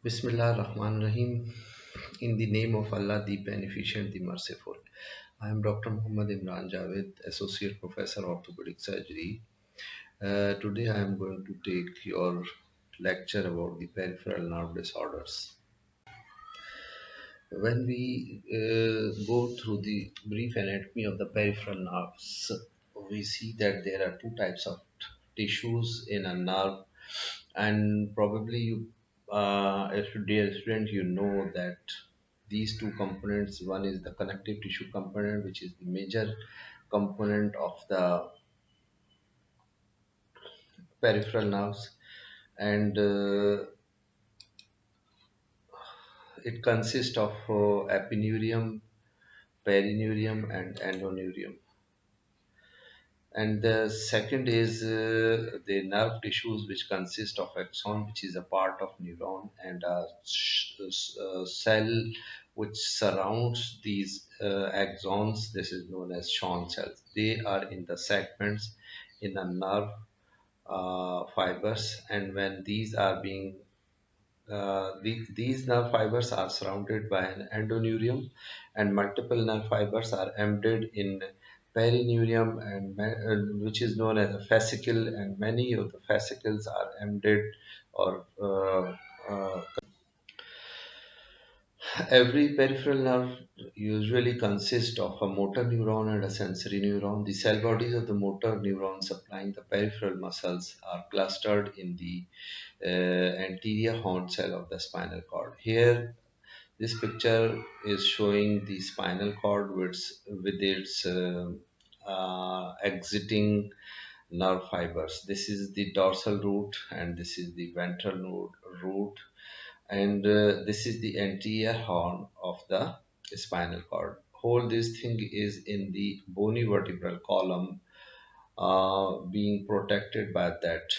Bismillah Rahman Rahim. In the name of Allah, the Beneficent, the Merciful. I am Dr. Muhammad Imran Javed, Associate Professor Orthopedic Surgery. Today I am going to take your lecture about the peripheral nerve disorders. When we go through the brief anatomy of the peripheral nerves, we see that there are two types of tissues in a nerve, and probably you, as a dear student, you know that these two components. One is the connective tissue component, which is the major component of the peripheral nerves, and it consists of epineurium, perineurium, and endoneurium. And the second is the nerve tissues, which consist of axon, which is a part of neuron, and a cell which surrounds these axons. This is known as Schwann cells. They are in the segments in a nerve fibers, and when these are being these nerve fibers are surrounded by an endoneurium, and multiple nerve fibers are embedded in perineurium, and which is known as a fascicle, and many of the fascicles are embedded or every peripheral nerve usually consists of a motor neuron and a sensory neuron. The cell bodies of the motor neuron supplying the peripheral muscles are clustered in the anterior horn cell of the spinal cord. Here, this picture is showing the spinal cord with its exiting nerve fibers. This is the dorsal root, and this is the ventral root, and this is the anterior horn of the spinal cord. Whole this thing is in the bony vertebral column, being protected by that.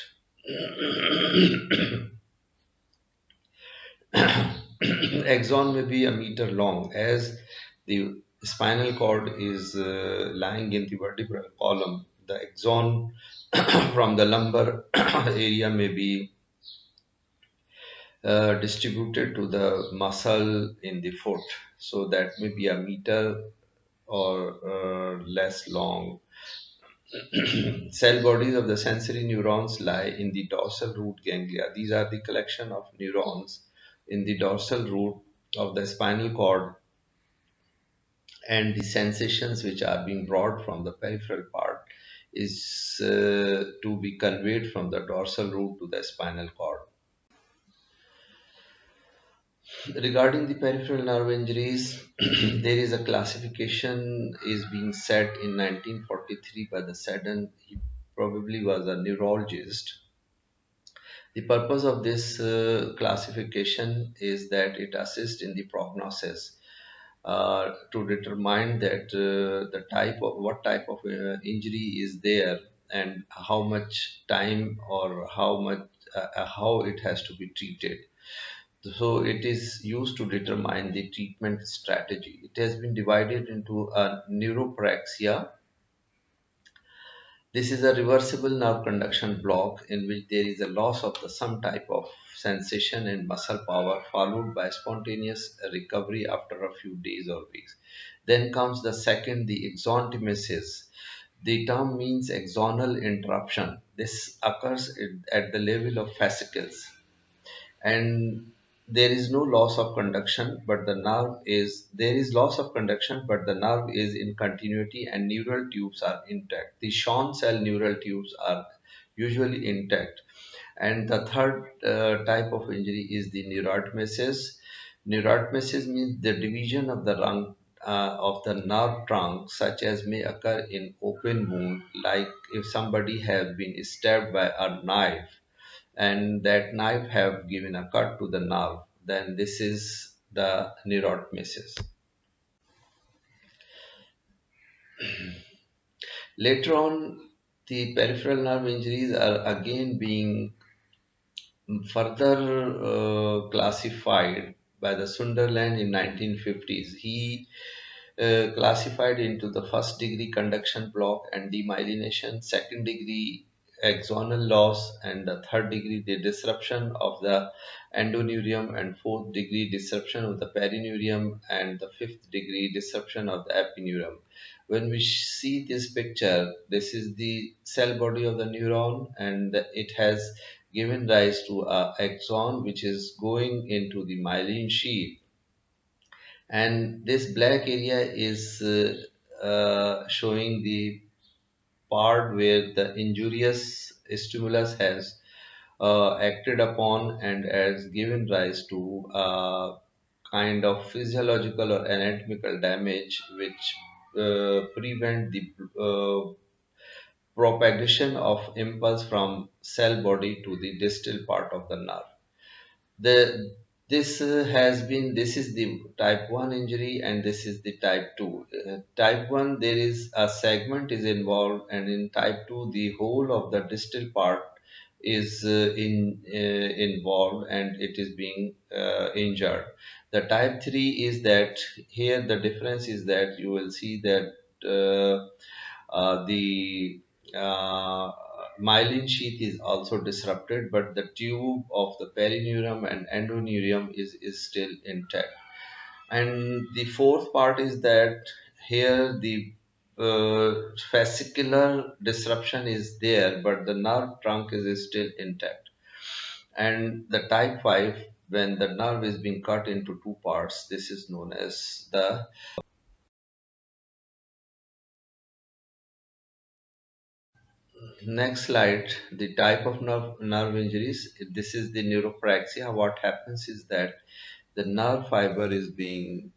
Axon may be a meter long, as the spinal cord is lying in the vertebral column. The axon from the lumbar area may be distributed to the muscle in the foot, so that may be a meter or less long. Cell bodies of the sensory neurons lie in the dorsal root ganglia. These are the collection of neurons in the dorsal root of the spinal cord, and the sensations which are being brought from the peripheral part is to be conveyed from the dorsal root to the spinal cord. Regarding the peripheral nerve injuries, there is a classification is being set in 1943 by the Seddon. He probably was a neurologist. The purpose of this classification is that it assists in the prognosis to determine that the type of what type of injury is there, and how much time or how it has to be treated. So it is used to determine the treatment strategy. It has been divided into a neuropraxia. This is a reversible nerve conduction block in which there is a loss of some type of sensation and muscle power, followed by spontaneous recovery after a few days or weeks. Then comes the second, the axonotmesis. The term means axonal interruption. This occurs at the level of fascicles, and there is no loss of conduction, but the nerve is there is loss of conduction, but the nerve is in continuity, and neural tubes are intact. The Schwann cell neural tubes are usually intact. And the third type of injury is the neurotmesis. Neurotmesis means the division of the nerve trunk, such as may occur in open wound, like if somebody has been stabbed by a knife, and that knife have given a cut to the nerve, then this is the neurotmesis. Later on, the peripheral nerve injuries are again being further classified by the Sunderland in 1950s. He classified into the first degree conduction block and demyelination, second degree axonal loss, and the third degree the disruption of the endoneurium, and fourth degree disruption of the perineurium, and the fifth degree disruption of the epineurium. When we see this picture, this is the cell body of the neuron, and it has given rise to a axon which is going into the myelin sheath, and this black area is showing the part where the injurious stimulus has acted upon and has given rise to kind of physiological or anatomical damage which prevent the propagation of impulse from cell body to the distal part of the nerve. The this has been this is the type 1 injury, and this is the type 2. Type 1, there is a segment is involved, and in type 2 the whole of the distal part is involved, and it is being injured. The type 3 is that here the difference is that you will see that the myelin sheath is also disrupted, but the tube of the perineurium and endoneurium is still intact. And the fourth part is that here the fascicular disruption is there, but the nerve trunk is still intact. And the type 5, when the nerve is being cut into two parts, this is known as the next slide. The type of nerve injuries. This is the neuropraxia. What happens is that the nerve fiber is being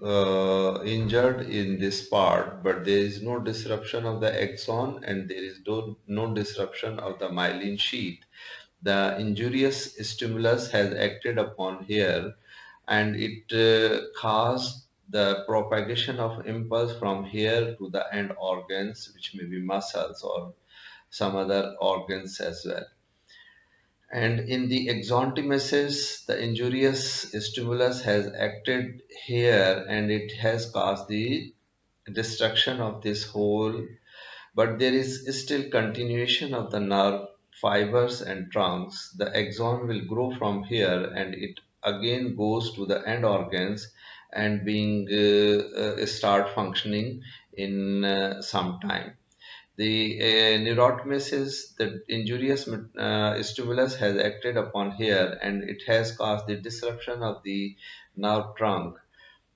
injured in this part, but there is no disruption of the axon, and there is no disruption of the myelin sheath. The injurious stimulus has acted upon here, and it caused the propagation of impulse from here to the end organs, which may be muscles or some other organs as well. And in the axonotmesis, the injurious stimulus has acted here, and it has caused the destruction of this whole, but there is still continuation of the nerve fibers and trunks. The axon will grow from here, and it again goes to the end organs and being start functioning in some time. The Neurotmesis, the injurious stimulus has acted upon here, and it has caused the disruption of the nerve trunk.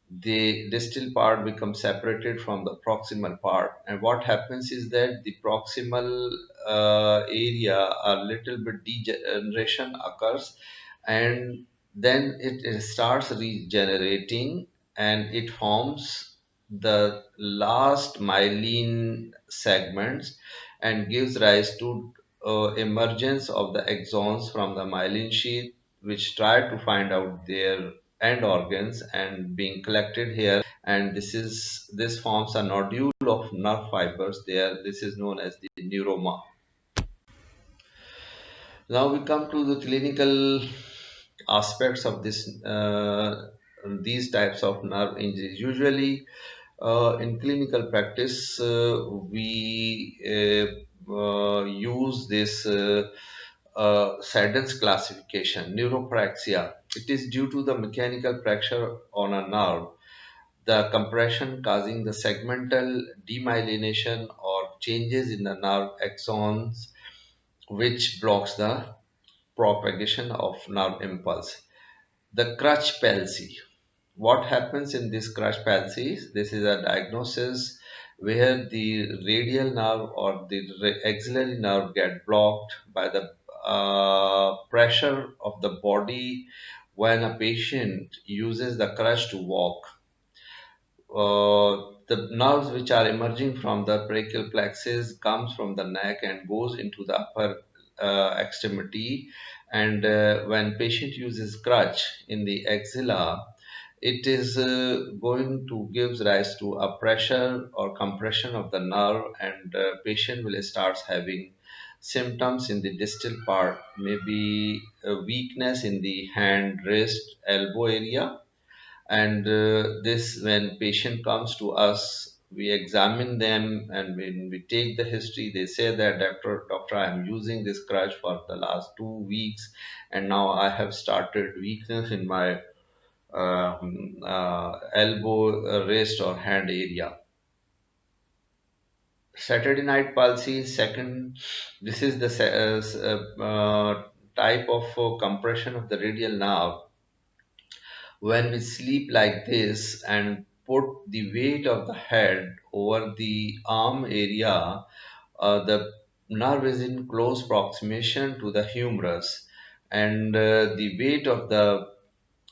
The distal part becomes separated from the proximal part, and what happens is that the proximal area a little bit degeneration occurs, and then it starts regenerating, and it forms the last myelin segments and gives rise to emergence of the axons from the myelin sheath, which try to find out their end organs and being collected here, and this forms a nodule of nerve fibers there. This is known as the neuroma. Now we come to the clinical aspects of these types of nerve injuries. Usually, in clinical practice, we use this Saddle's classification, neuropraxia. It is due to the mechanical pressure on a nerve, the compression causing the segmental demyelination or changes in the nerve axons, which blocks the propagation of nerve impulse. The crutch palsy. What happens in this crutch palsy? This is a diagnosis where the radial nerve or the axillary nerve get blocked by the pressure of the body when a patient uses the crutch to walk. The nerves which are emerging from the brachial plexus comes from the neck and goes into the upper extremity, and when patient uses crutch in the axilla, it is going to give rise to a pressure or compression of the nerve, and patient will start having symptoms in the distal part, maybe a weakness in the hand, wrist, elbow area. And this when patient comes to us we examine them, and when we take the history, they say that doctor, I'm using this crutch for the last 2 weeks, and now I have started weakness in my elbow, wrist, or hand area. Saturday night palsy, second, this is the type of compression of the radial nerve. When we sleep like this and put the weight of the head over the arm area, the nerve is in close proximation to the humerus, and the weight of the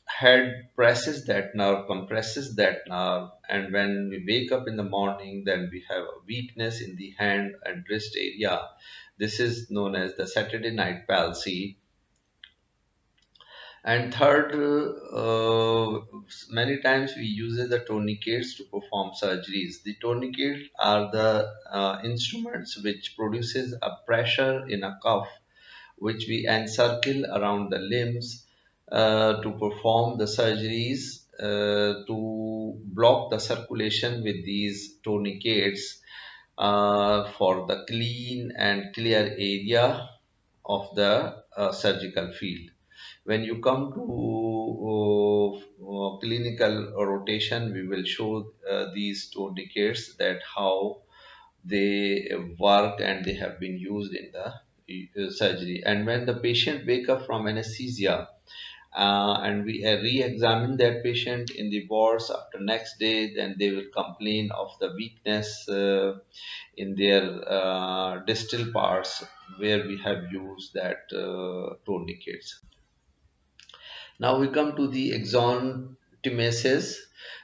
head presses that nerve, compresses that nerve, and when we wake up in the morning, then we have a weakness in the hand and wrist area. This is known as the Saturday night palsy. And third, many times we use the tourniquets to perform surgeries. The tourniquets are the instruments which produces a pressure in a cuff, which we encircle around the limbs to perform the surgeries to block the circulation with these tourniquets for the clean and clear area of the surgical field. When you come to clinical rotation, we will show these tourniquets that how they work and they have been used in the surgery. And when the patient wake up from anesthesia, and we re-examine that patient in the wards after next day, then they will complain of the weakness in their distal parts where we have used that tourniquets. Now we come to the axonotmesis.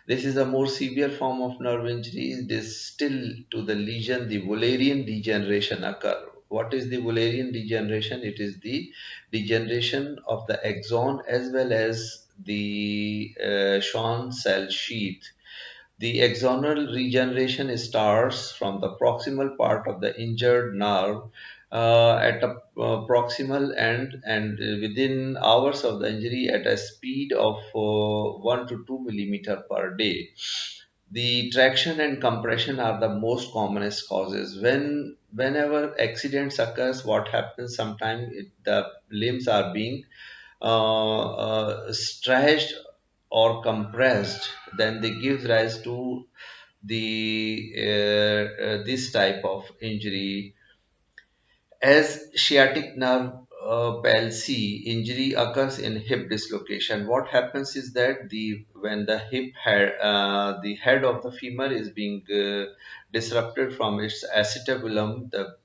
This is a more severe form of nerve injury. Distal to the lesion, the Wallerian degeneration occur. What is the Wallerian degeneration? It is the degeneration of the axon as well as the Schwann cell sheath. The axonal regeneration starts from the proximal part of the injured nerve at a proximal end, and within hours of the injury at a speed of 1 to 2 millimeter per day. The traction and compression are the most commonest causes. Whenever accidents occurs, what happens sometimes the limbs are being stretched or compressed, then they give rise to the this type of injury. As sciatic nerve palsy injury occurs in hip dislocation, what happens is that the when the hip head, the head of the femur is being disrupted from its acetabulum, the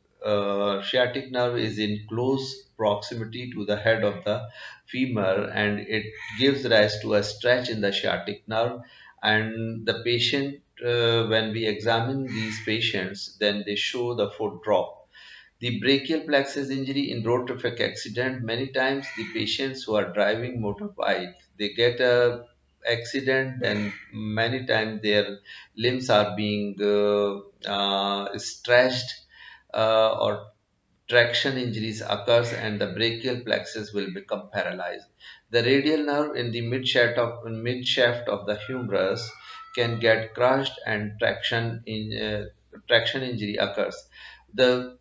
sciatic nerve is in close proximity to the head of the femur, and it gives rise to a stretch in the sciatic nerve. And the patient, when we examine these patients, then they show the foot drop. The brachial plexus injury in road traffic accident, many times the patients who are driving motorbike, they get a accident, and many times their limbs are being stretched, or traction injuries occurs, and the brachial plexus will become paralyzed. The radial nerve in the mid shaft of the humerus can get crushed, and traction injury occurs. The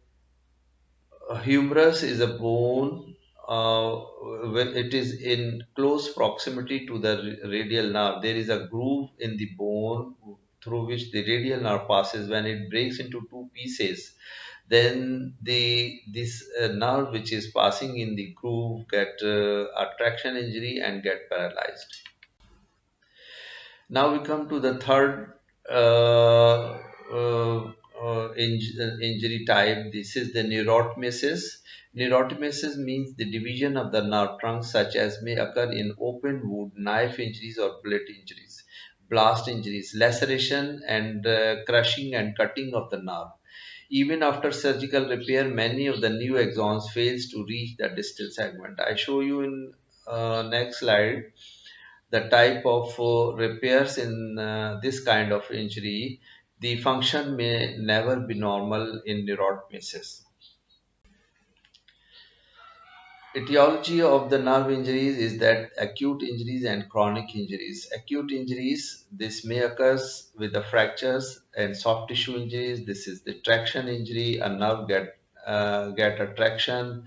humerus is a bone when it is in close proximity to the radial nerve. There is a groove in the bone through which the radial nerve passes. When it breaks into two pieces, then this nerve which is passing in the groove get a traction injury and get paralyzed. Now we come to the third injury type. This is the neurotmesis. Neurotmesis means the division of the nerve trunk, such as may occur in open wound, knife injuries, or bullet injuries, blast injuries, laceration, and crushing and cutting of the nerve. Even after surgical repair, many of the new axons fails to reach the distal segment. I show you in next slide the type of repairs in this kind of injury. The function may never be normal in neurotmesis. Etiology of the nerve injuries is that acute injuries and chronic injuries. Acute injuries, this may occur with the fractures And soft tissue injuries, this is the traction injury. A nerve get a traction,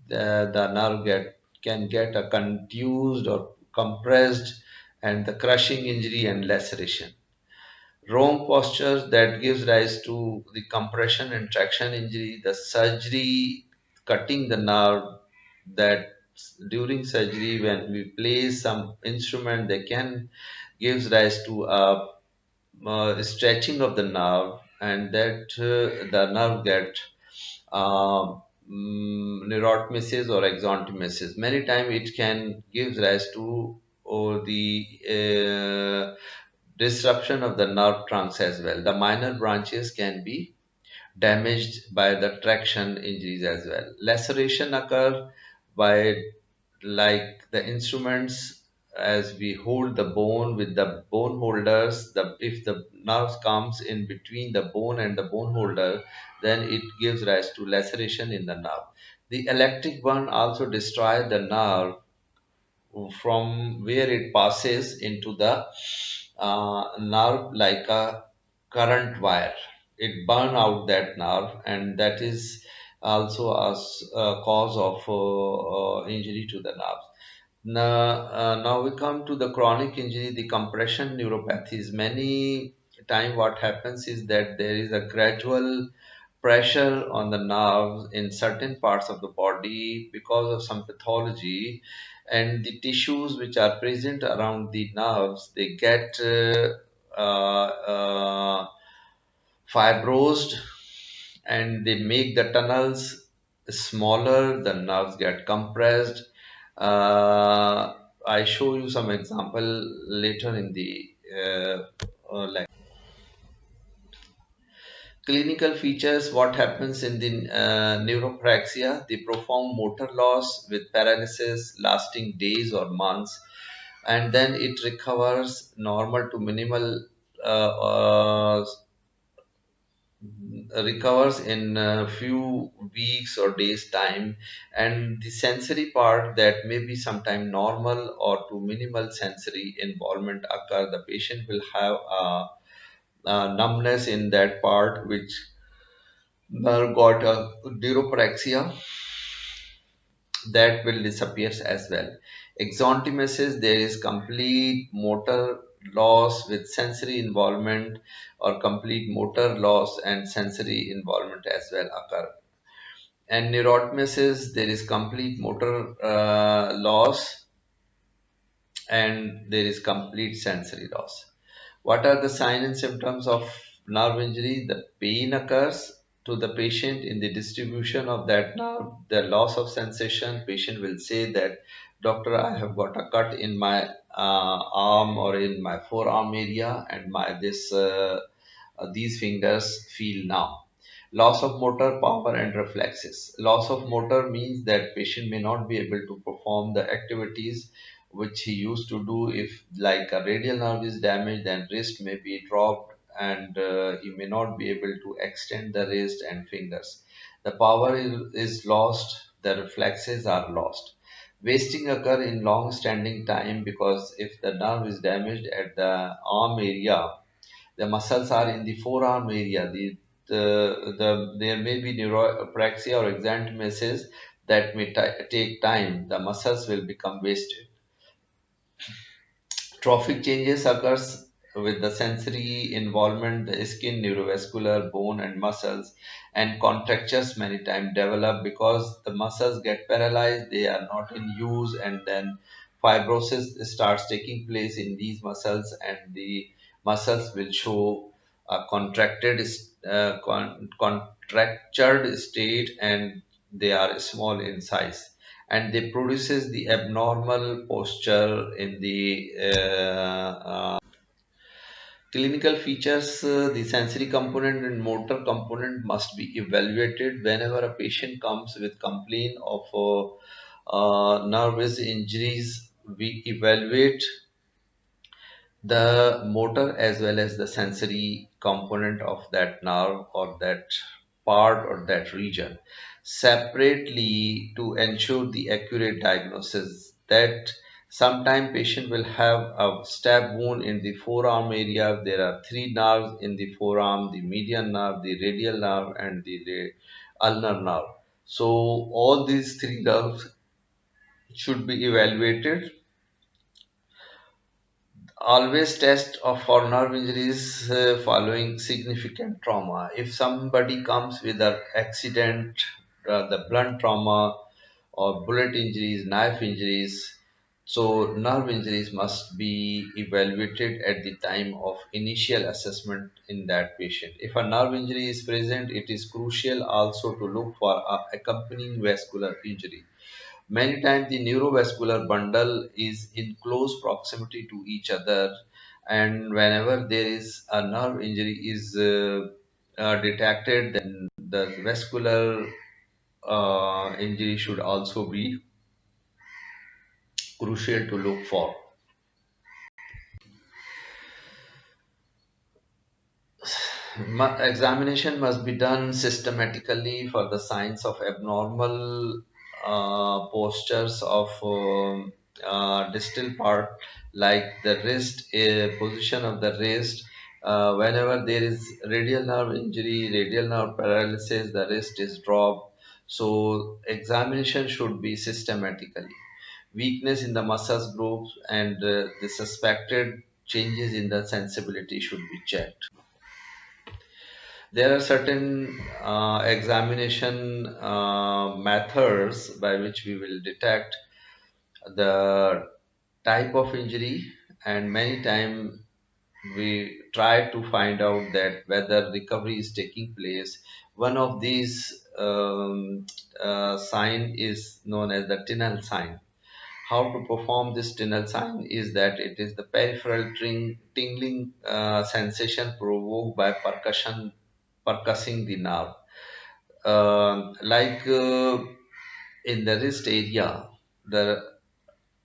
the nerve can get a contused or compressed, and the crushing injury and laceration. Wrong postures, that gives rise to the compression and traction injury. The surgery cutting the nerve, that during surgery when we place some instrument, they can gives rise to a stretching of the nerve, and that the nerve get neurotmesis or axonotmesis. Many times it can give rise to the disruption of the nerve trunks as well. The minor branches can be damaged by the traction injuries as well. Laceration occur by, like the instruments, as we hold the bone with the bone holders, if the nerve comes in between the bone and the bone holder, then it gives rise to laceration in the nerve. The electric burn also destroy the nerve from where it passes into the nerve like a current wire. It burn out that nerve, and that is also a cause of injury to the nerve. Now we come to the chronic injury, the compression neuropathies. Many time what happens is that there is a gradual pressure on the nerves in certain parts of the body because of some pathology, and the tissues which are present around the nerves, they get fibrosed, and they make the tunnels smaller, the nerves get compressed. I show you some example later in the clinical features. What happens in the neuropraxia, the profound motor loss with paralysis lasting days or months, and then it recovers normal to minimal, recovers in a few weeks or days time. And the sensory part, that may be sometime normal or to minimal sensory involvement occur. The patient will have a numbness in that part which got a neuropraxia, that will disappear as well. Exontemesis, there is complete motor loss with sensory involvement, or complete motor loss and sensory involvement as well occur. And neurotmesis, there is complete motor loss, and there is complete sensory loss. What are the signs and symptoms of nerve injury? The pain occurs to the patient in the distribution of that nerve, the loss of sensation. Patient will say that, doctor, I have got a cut in my arm or in my forearm area, and my this these fingers feel now. Loss of motor power and reflexes. Loss of motor means that patient may not be able to perform the activities which he used to do. If like a radial nerve is damaged, then wrist may be dropped, and he may not be able to extend the wrist and fingers. The power is lost, the reflexes are lost. Wasting occur in long standing time, because if the nerve is damaged at the arm area, the muscles are in the forearm area. There may be neuropraxia or exanthemesis that may take time. The muscles will become wasted. Trophic changes occurs with the sensory involvement, the skin, neurovascular, bone and muscles, and contractures many times develop because the muscles get paralyzed, they are not in use, and then fibrosis starts taking place in these muscles, and the muscles will show a contractured state, and they are small in size, and they produces the abnormal posture in the clinical features. The sensory component and motor component must be evaluated whenever a patient comes with complaint of nervous injuries. We evaluate the motor as well as the sensory component of that nerve or that part or that region separately to ensure the accurate diagnosis. That Sometimes patient will have a stab wound in the forearm area. There are three nerves in the forearm: the median nerve, the radial nerve, and the ulnar nerve. So all these three nerves should be evaluated. Always test for nerve injuries following significant trauma. If somebody comes with an accident, the blunt trauma, or bullet injuries, knife injuries, so nerve injuries must be evaluated at the time of initial assessment in that patient. If a nerve injury is present, it is crucial also to look for a accompanying vascular injury. Many times the neurovascular bundle is in close proximity to each other, and whenever there is a nerve injury is detected, then the vascular injury should also be crucial to look for. Examination must be done systematically for the signs of abnormal postures of distal part, like the wrist, position of the wrist. Whenever there is radial nerve injury, radial nerve paralysis, the wrist is dropped. So examination should be systematically. Weakness in the muscles groups and the suspected changes in the sensibility should be checked. There are certain examination methods by which we will detect the type of injury, and many times we try to find out that whether recovery is taking place. One of these sign is known as the tunnel sign. How to perform this tunnel sign is that it is the peripheral tingling sensation provoked by percussing the nerve. Like in the wrist area, the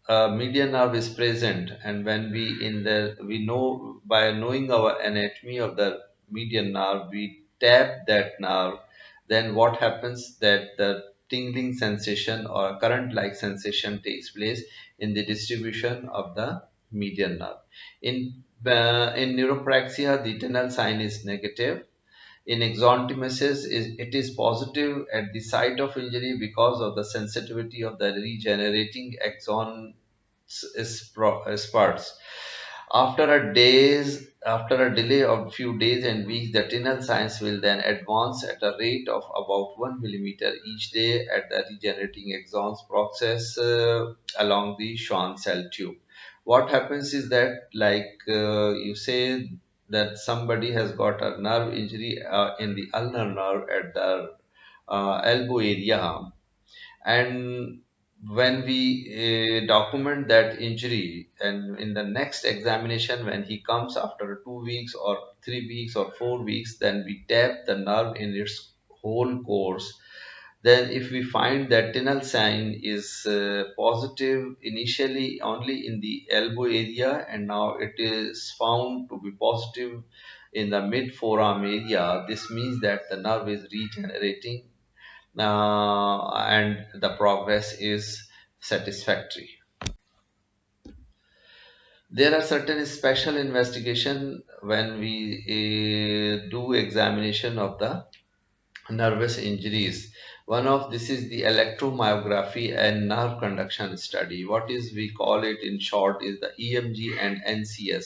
median nerve is present, and when we know, by knowing our anatomy of the median nerve, we tap that nerve. Then what happens that the tingling sensation or current like sensation takes place in the distribution of the median nerve. In neuropraxia, the tunnel sign is negative. In Axonotmesis, it is positive at the site of injury because of the sensitivity of the regenerating axon spurs. After a delay of few days and weeks, the tunnel signs will then advance at a rate of about 1 millimeter each day at the regenerating axons process along the Schwann cell tube. What happens is that, like you say, that somebody has got a nerve injury in the ulnar nerve at the elbow area, and when we document that injury, and in the next examination when he comes after 2 weeks or 3 weeks or 4 weeks, then we tap the nerve in its whole course. Then if we find that tunnel sign is positive initially only in the elbow area, and now it is found to be positive in the mid forearm area, this means that the nerve is regenerating and the progress is satisfactory. There are certain special investigation when we do examination of the nervous injuries. One of this is the electromyography and nerve conduction study. What is we call it in short is the EMG and NCS,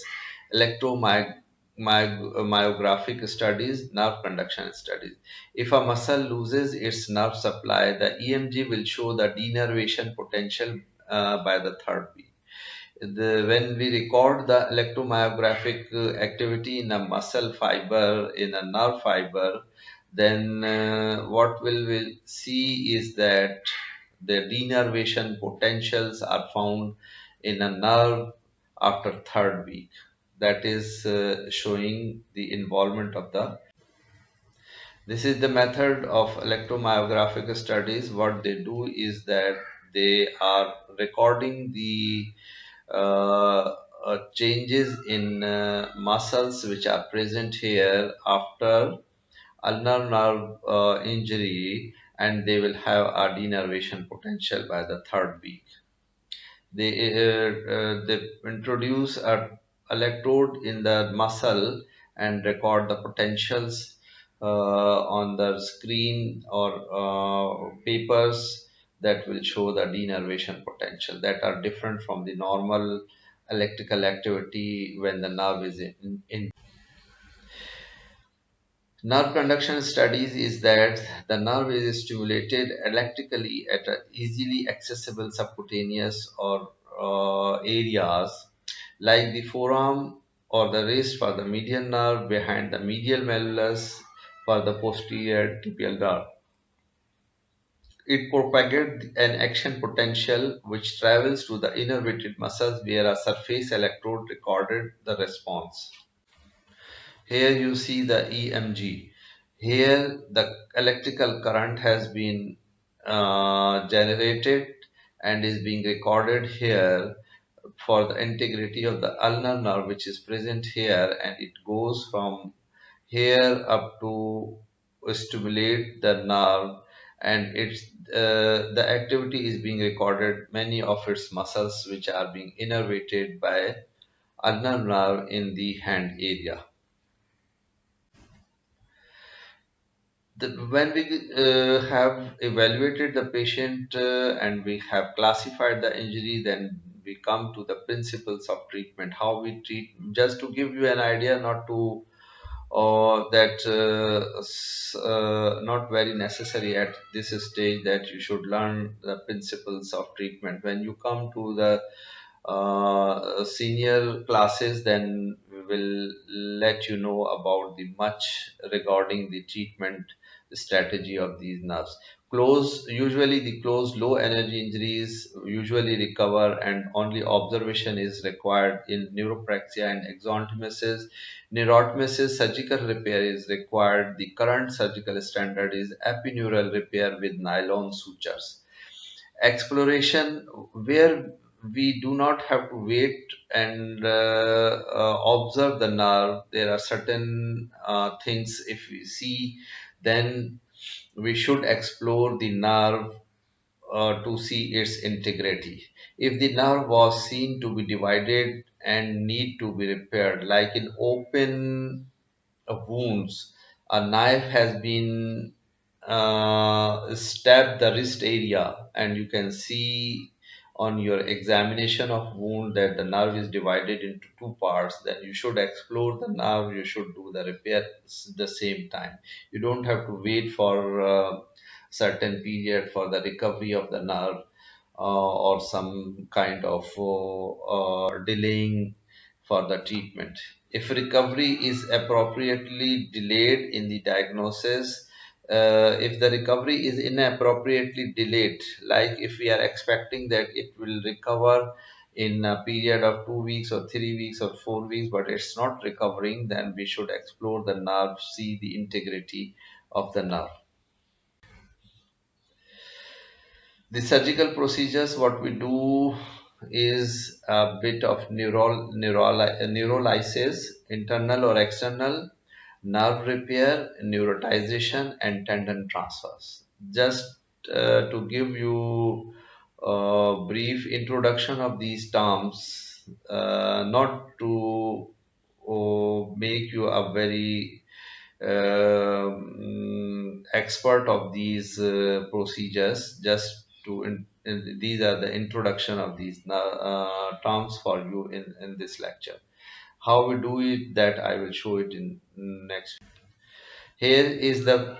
electromyographic studies, nerve conduction studies. If a muscle loses its nerve supply, the EMG will show the denervation potential by the third week. When we record the electromyographic activity in a muscle fiber, in a nerve fiber, then what we'll see is that the denervation potentials are found in a nerve after third week. That is showing the involvement of the. This is the method of electromyographic studies. What they do is that they are recording the changes in muscles which are present here after ulnar nerve injury, and they will have a denervation potential by the third week. They introduce a electrode in the muscle and record the potentials on the screen or papers that will show the denervation potential that are different from the normal electrical activity when the nerve is in. Nerve conduction studies is that the nerve is stimulated electrically at a easily accessible subcutaneous or areas like the forearm or the wrist for the median nerve, behind the medial malleus for the posterior tibial nerve. It propagates an action potential which travels to the innervated muscles where a surface electrode recorded the response. Here you see the EMG. Here the electrical current has been generated and is being recorded here for the integrity of the ulnar nerve, which is present here, and it goes from here up to stimulate the nerve, and it's the activity is being recorded, many of its muscles which are being innervated by ulnar nerve in the hand area. When we have evaluated the patient and we have classified the injury, then we come to the principles of treatment, how we treat. Just to give you an idea, not to that not very necessary at this stage that you should learn the principles of treatment. When you come to the senior classes, then we will let you know about the much regarding the treatment strategy of these nerves. Usually the closed low energy injuries usually recover, and only observation is required in neuropraxia and axonotmesis. Neurotmesis surgical repair is required. The current surgical standard is epineural repair with nylon sutures. Exploration, where we do not have to wait and observe the nerve. There are certain things, if we see, then we should explore the nerve to see its integrity. If the nerve was seen to be divided and need to be repaired, like in open wounds, a knife has been stabbed the wrist area, and you can see on your examination of wound that the nerve is divided into two parts, then you should explore the nerve, you should do the repair the same time. You don't have to wait for certain period for the recovery of the nerve or some kind of delaying for the treatment. If recovery is appropriately delayed in the diagnosis, if the recovery is inappropriately delayed, like if we are expecting that it will recover in a period of 2 weeks or 3 weeks or 4 weeks, but it's not recovering, then we should explore the nerve, see the integrity of the nerve. The surgical procedures, what we do is a bit of neurolysis, internal or external, nerve repair, neurotization, and tendon transfers. Just to give you a brief introduction of these terms, not to make you a very expert of these procedures, just to these are the introduction of these terms for you in this lecture. How we do it, that I will show it in next. Here is the,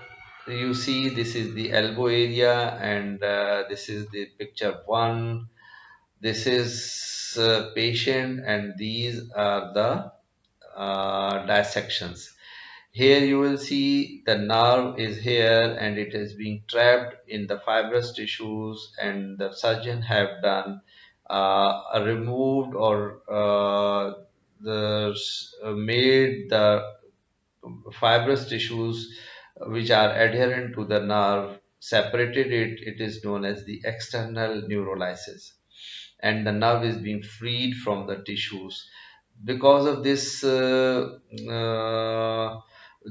you see, this is the elbow area, and this is the picture one. This is patient, and these are the dissections. Here you will see the nerve is here, and it is being trapped in the fibrous tissues, and the surgeon have done removed or made the fibrous tissues which are adherent to the nerve, separated it. It is known as the external neurolysis, and the nerve is being freed from the tissues. Because of this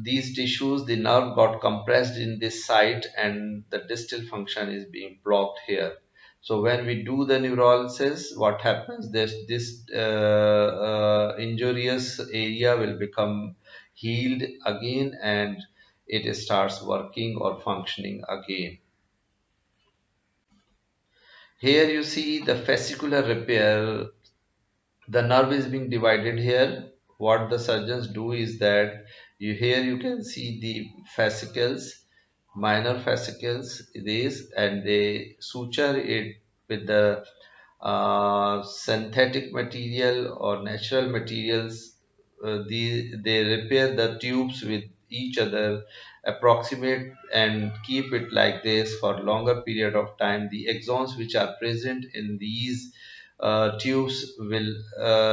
these tissues, the nerve got compressed in this site, and the distal function is being blocked here. So when we do the neurolysis, what happens? This injurious area will become healed again, and it starts working or functioning again. Here you see the fascicular repair. The nerve is being divided here. What the surgeons do is that you can see the fascicles, minor fascicles, this, and they suture it with the synthetic material or natural materials. They repair the tubes with each other, approximate and keep it like this for longer period of time. The axons which are present in these tubes will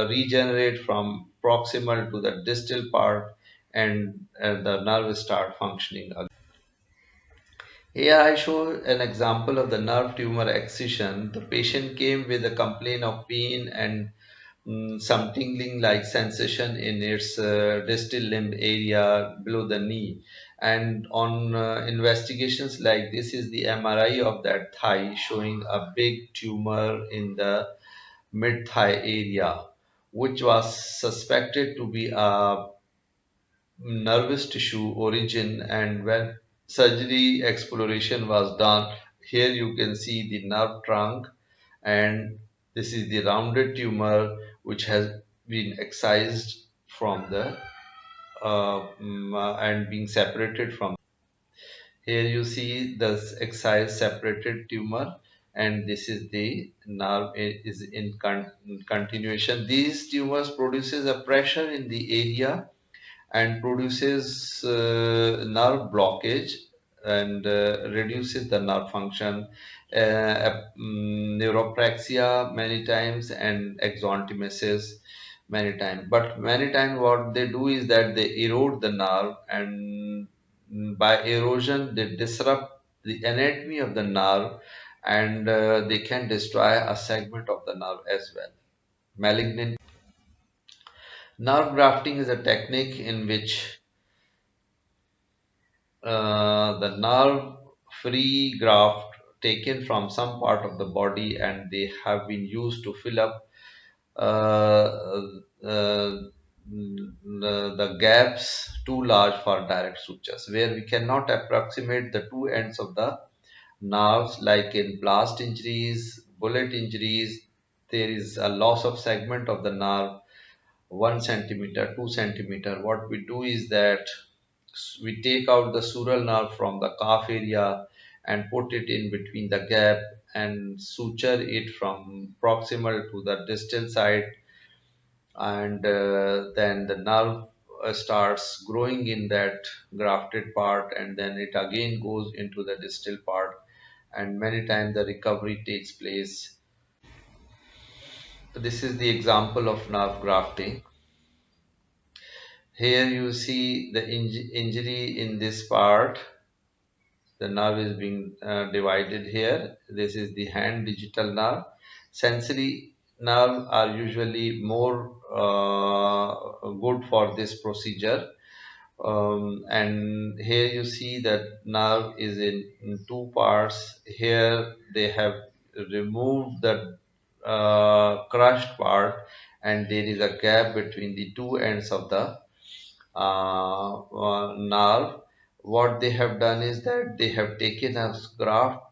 regenerate from proximal to the distal part, and the nerve start functioning again. Here I show an example of the nerve tumor excision. The patient came with a complaint of pain and some tingling like sensation in its distal limb area below the knee. And on investigations like this is the MRI of that thigh showing a big tumor in the mid thigh area, which was suspected to be a nervous tissue origin. And when surgery exploration was done, here you can see the nerve trunk, and this is the rounded tumor which has been excised from the and being separated from. Here you see the excised separated tumor, and this is the nerve is in continuation. These tumors produces a pressure in the area and produces nerve blockage and reduces the nerve function, neuropraxia many times, and axonotmesis many times. But many times what they do is that they erode the nerve, and by erosion they disrupt the anatomy of the nerve, and they can destroy a segment of the nerve as well. Malignant nerve grafting is a technique in which the nerve free graft taken from some part of the body, and they have been used to fill up the gaps too large for direct sutures, where we cannot approximate the two ends of the nerves. Like in blast injuries, bullet injuries, there is a loss of segment of the nerve 1 centimeter, 2 centimeter. What we do is that we take out the sural nerve from the calf area and put it in between the gap and suture it from proximal to the distal side, and then the nerve starts growing in that grafted part, and then it again goes into the distal part, and many times the recovery takes place. This is the example of nerve grafting. Here you see the injury in this part. The nerve is being divided here. This is the hand digital nerve. Sensory nerve are usually more good for this procedure. And here you see that nerve is in two parts. Here they have removed the crushed part, and there is a gap between the two ends of the nerve. What they have done is that they have taken a graft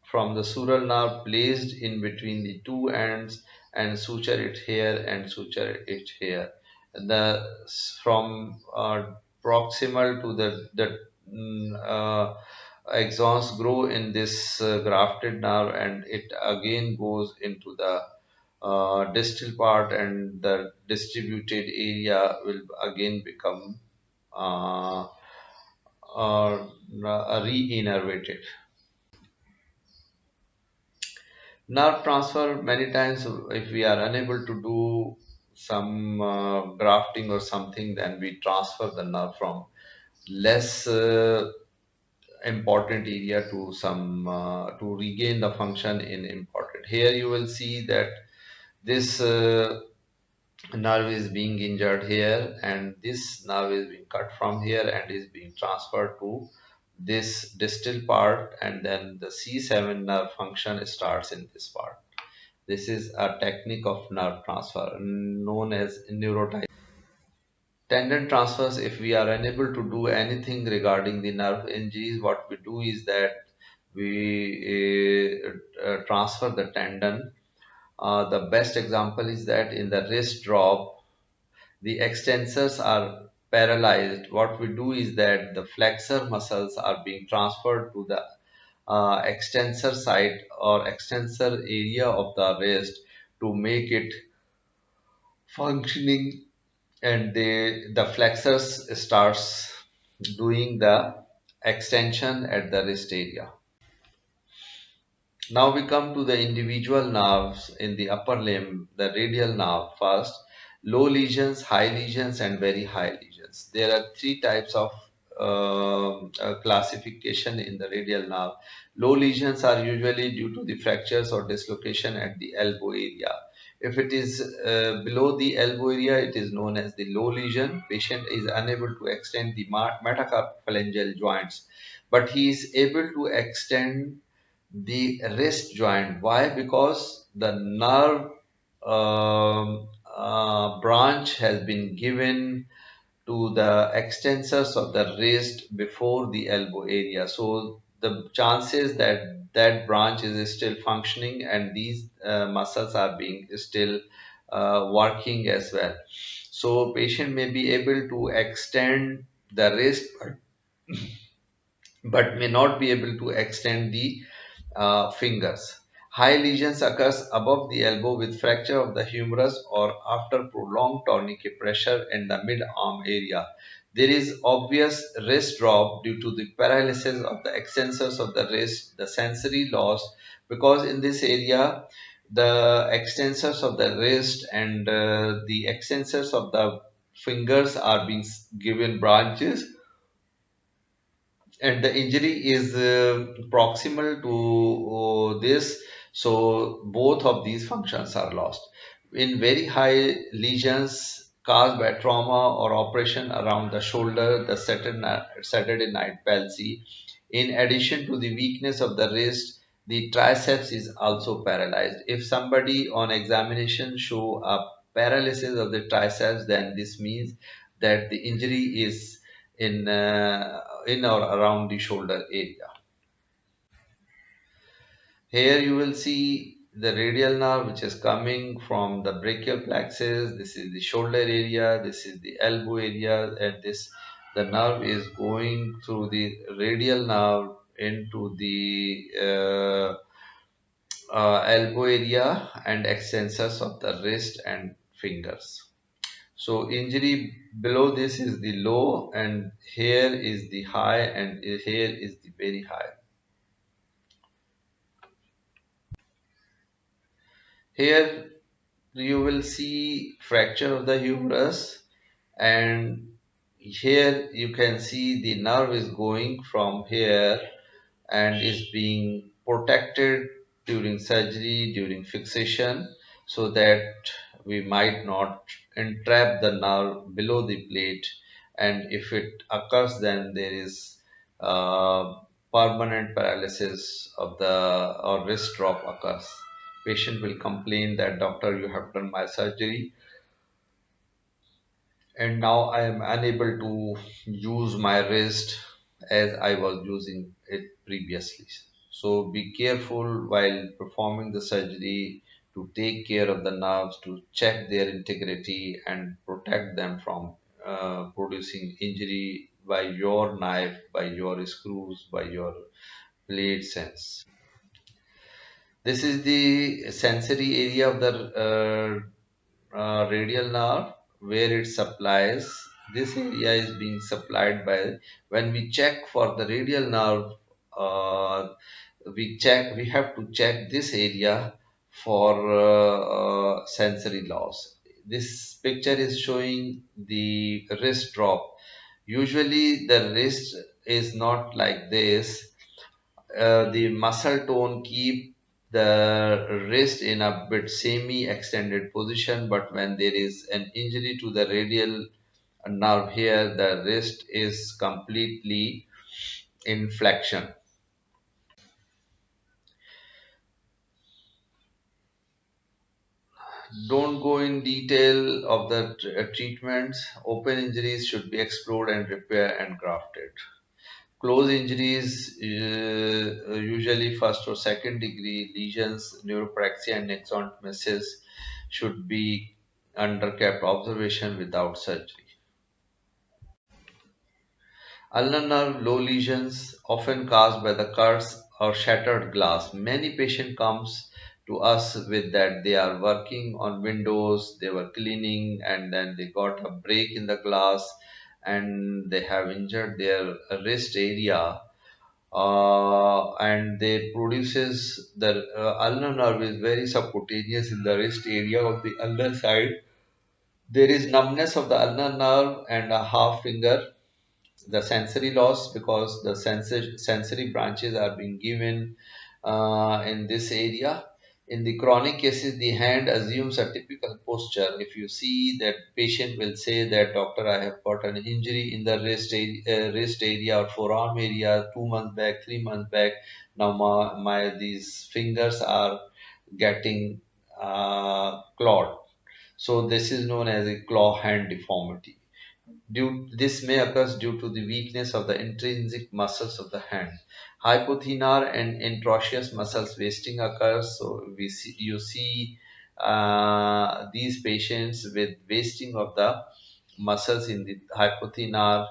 from the sural nerve, placed in between the two ends, and suture it here and suture it here. The from proximal to the axons grow in this grafted nerve, and it again goes into the distal part, and the distributed area will again become uh, re-innervated. Nerve transfer, many times if we are unable to do some grafting or something, then we transfer the nerve from less important area to some to regain the function in important. Here you will see that this nerve is being injured here, and this nerve is being cut from here and is being transferred to this distal part, and then the C7 nerve function starts in this part. This is a technique of nerve transfer known as neurotization. Tendon transfers, if we are unable to do anything regarding the nerve injuries, what we do is that we transfer the tendon. The best example is that in the wrist drop, the extensors are paralyzed. What we do is that the flexor muscles are being transferred to the extensor site or extensor area of the wrist to make it functioning, and the flexors starts doing the extension at the wrist area. Now we come to the individual nerves in the upper limb, the radial nerve first. Low lesions, high lesions, and very high lesions. There are three types of classification in the radial nerve. Low lesions are usually due to the fractures or dislocation at the elbow area. If it is below the elbow area, it is known as the low lesion. Patient is unable to extend the metacarpophalangeal joints, but he is able to extend the wrist joint. Why? Because the nerve branch has been given to the extensors of the wrist before the elbow area. So the chances that that branch is still functioning and these muscles are being still working as well. So patient may be able to extend the wrist but may not be able to extend the fingers. High lesions occurs above the elbow with fracture of the humerus or after prolonged tourniquet pressure in the mid-arm area. There is obvious wrist drop due to the paralysis of the extensors of the wrist, the sensory loss, because in this area the extensors of the wrist and the extensors of the fingers are being given branches, and the injury is proximal to this, so both of these functions are lost. In very high lesions caused by trauma or operation around the shoulder, the Saturday night palsy, in addition to the weakness of the wrist, the triceps is also paralyzed. If somebody on examination show a paralysis of the triceps, then this means that the injury is in or around the shoulder area. Here you will see the radial nerve which is coming from the brachial plexus. This is the shoulder area, this is the elbow area, and this the nerve is going through the radial nerve into the elbow area and extensors of the wrist and fingers. So injury below this is the low, and here is the high, and here is the very high. Here you will see fracture of the humerus, and here you can see the nerve is going from here and is being protected during surgery, during fixation, so that we might not entrap the nerve below the plate. And if it occurs, then there is uh, permanent paralysis of the or wrist drop occurs. Patient will complain that doctor, you have done my surgery and now I am unable to use my wrist as I was using it previously. So be careful while performing the surgery to take care of the nerves, to check their integrity and protect them from producing injury by your knife, by your screws, by your blade sense. This is the sensory area of the radial nerve where it supplies. This area is being supplied by, when we check for the radial nerve, uh, we have to check this area for sensory loss. This picture is showing the wrist drop. Usually the wrist is not like this. The muscle tone keep the wrist in a bit semi-extended position, but when there is an injury to the radial nerve here, the wrist is completely in flexion. Don't go in detail of the treatments. Open injuries should be explored and repaired and grafted. Close injuries, usually first or second degree lesions, neuropraxia and axonotmesis, should be under kept observation without surgery. Ulnar nerve low lesions, often caused by the cuts or shattered glass. Many patient comes to us with that they are working on windows, they were cleaning, and then they got a break in the glass, and they have injured their wrist area, and they produces the ulnar nerve is very subcutaneous in the wrist area of the ulnar side. There is numbness of the ulnar nerve and a half finger, the sensory loss because the sensory branches are being given in this area. In the chronic cases, the hand assumes a typical posture. If you see that patient will say that doctor, I have got an injury in the wrist area or forearm area 2 months back, 3 months back. Now my these fingers are getting clawed. So this is known as a claw hand deformity. This may occur due to the weakness of the intrinsic muscles of the hand. Hypothenar and interosseous muscles wasting occurs. So you see these patients with wasting of the muscles in the hypothenar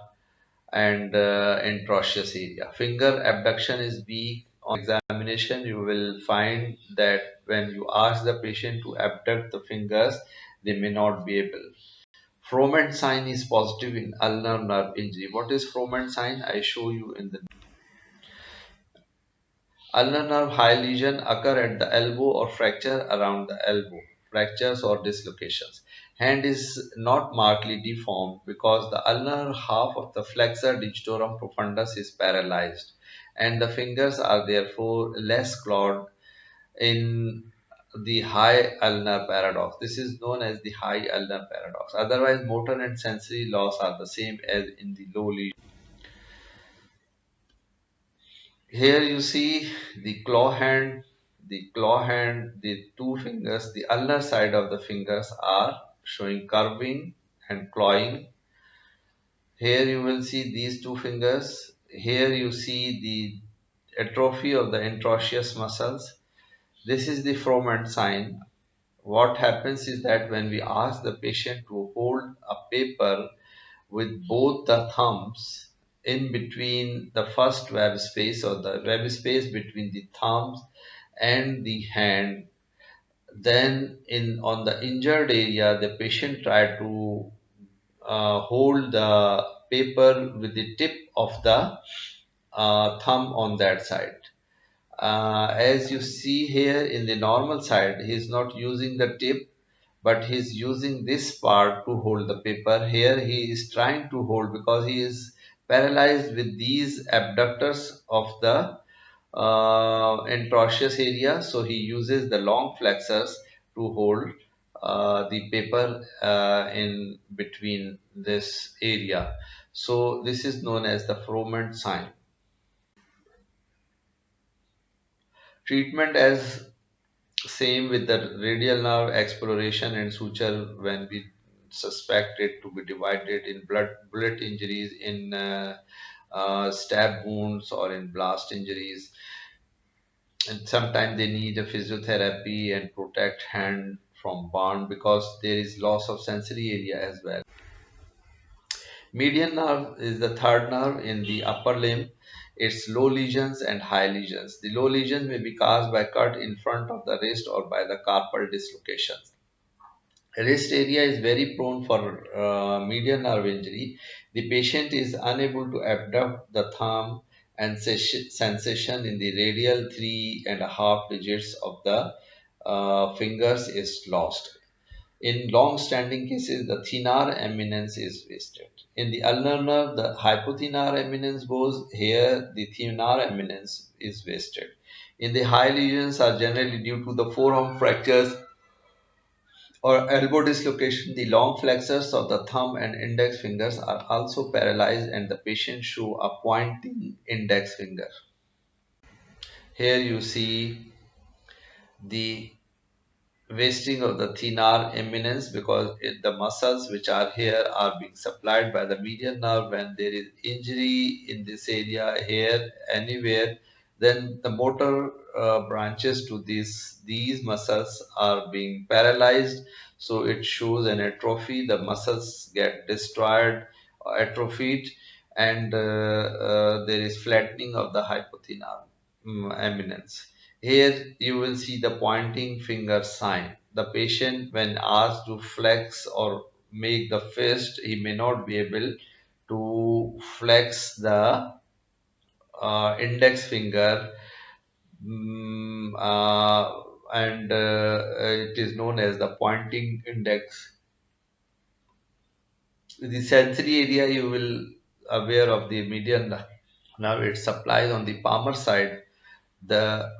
and interosseous area. Finger abduction is weak. On examination, you will find that when you ask the patient to abduct the fingers, they may not be able. Froment sign is positive in ulnar nerve injury. What is Froment sign? I show you in the ulnar nerve high lesion occur at the elbow or fracture around the elbow, fractures or dislocations. Hand is not markedly deformed because the ulnar half of the flexor digitorum profundus is paralyzed, and the fingers are therefore less clawed in the high ulnar paradox. This is known as the high ulnar paradox. Otherwise, motor and sensory loss are the same as in the low lesion. Here you see the two fingers, the ulnar side of the fingers are showing curving and clawing. Here you will see these two fingers. Here you see the atrophy of the interosseous muscles. This is the Froment sign. What happens is that when we ask the patient to hold a paper with both the thumbs in between the first web space or the web space between the thumbs and the hand, then in on the injured area the patient tried to hold the paper with the tip of the thumb on that side. As you see here in the normal side, he is not using the tip, but he is using this part to hold the paper. Here he is trying to hold because he is paralyzed with these abductors of the interosseous area. So he uses the long flexors to hold the paper in between this area. So this is known as the Froment sign. Treatment as same with the radial nerve exploration and suture when we suspect it to be divided in bullet injuries, in stab wounds, or in blast injuries. And sometimes they need a physiotherapy and protect hand from burn because there is loss of sensory area as well. Median nerve is the third nerve in the upper limb. It's low lesions and high lesions. The low lesions may be caused by cut in front of the wrist or by the carpal dislocations. Wrist area is very prone for median nerve injury. The patient is unable to abduct the thumb and sensation in the radial 3.5 digits of the fingers is lost. In long-standing cases, the thenar eminence is wasted. In the ulnar nerve, the hypothenar eminence goes. Here, the thenar eminence is wasted. In the high lesions are generally due to the forearm fractures or elbow dislocation, the long flexors of the thumb and index fingers are also paralyzed and the patient show a pointing index finger. Here you see the wasting of the thenar eminence, because the muscles which are here are being supplied by the median nerve. When there is injury in this area, here, anywhere, then the motor branches to these muscles are being paralyzed, so it shows an atrophy. The muscles get destroyed, atrophied, and there is flattening of the hypothenar eminence. Here you will see the pointing finger sign. The patient, when asked to flex or make the fist, he may not be able to flex the index finger, and it is known as the pointing index. The sensory area, you will aware of the median nerve. It supplies on the palmar side the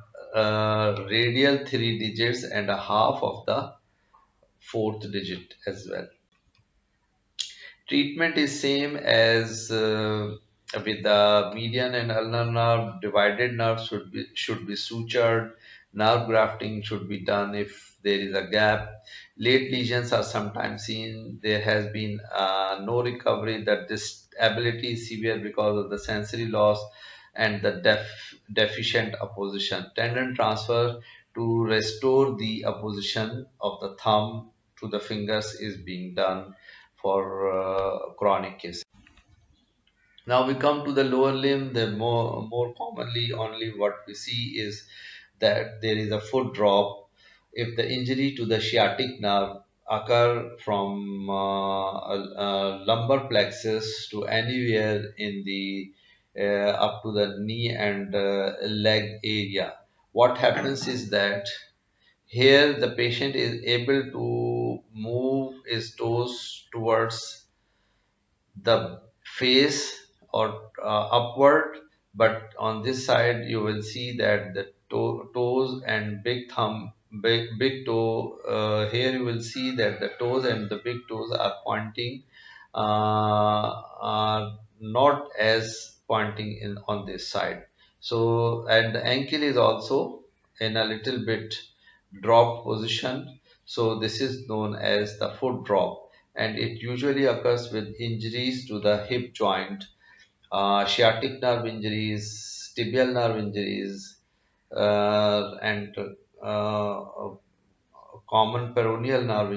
radial three digits and a half of the fourth digit as well. Treatment is same as with the median and ulnar nerve. Divided nerve should be sutured. Nerve grafting should be done if there is a gap. Late lesions are sometimes seen. There has been no recovery. That disability is severe because of the sensory loss and the deficient opposition. Tendon transfer to restore the opposition of the thumb to the fingers is being done for chronic cases. Now we come to the lower limb. The more commonly only what we see is that there is a foot drop. If the injury to the sciatic nerve occur from lumbar plexus to anywhere in the up to the knee and leg area, what happens is that here the patient is able to move his toes towards the face or upward, but on this side you will see that the toes and big thumb, big toe, here you will see that the toes and the big toes are pointing, are not as pointing in on this side. So, and the ankle is also in a little bit dropped position, so this is known as the foot drop, and it usually occurs with injuries to the hip joint, sciatic nerve injuries, tibial nerve injuries, and common peroneal nerve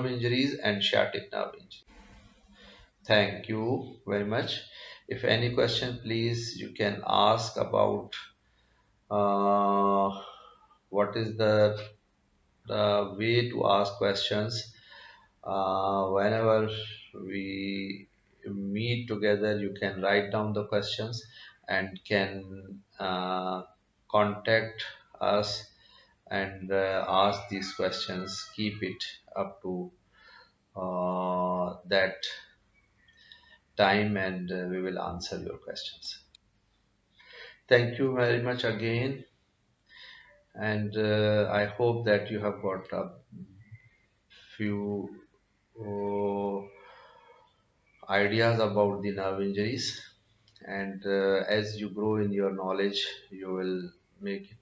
injuries and sciatic nerve injuries. Thank you very much. If any question, please you can ask about uh, what is the way to ask questions. Whenever we meet together, you can write down the questions and can contact us and ask these questions. Keep it up to that time, and we will answer your questions. Thank you very much again, and I hope that you have got a few uh, ideas about the nerve injuries, and as you grow in your knowledge, you will make it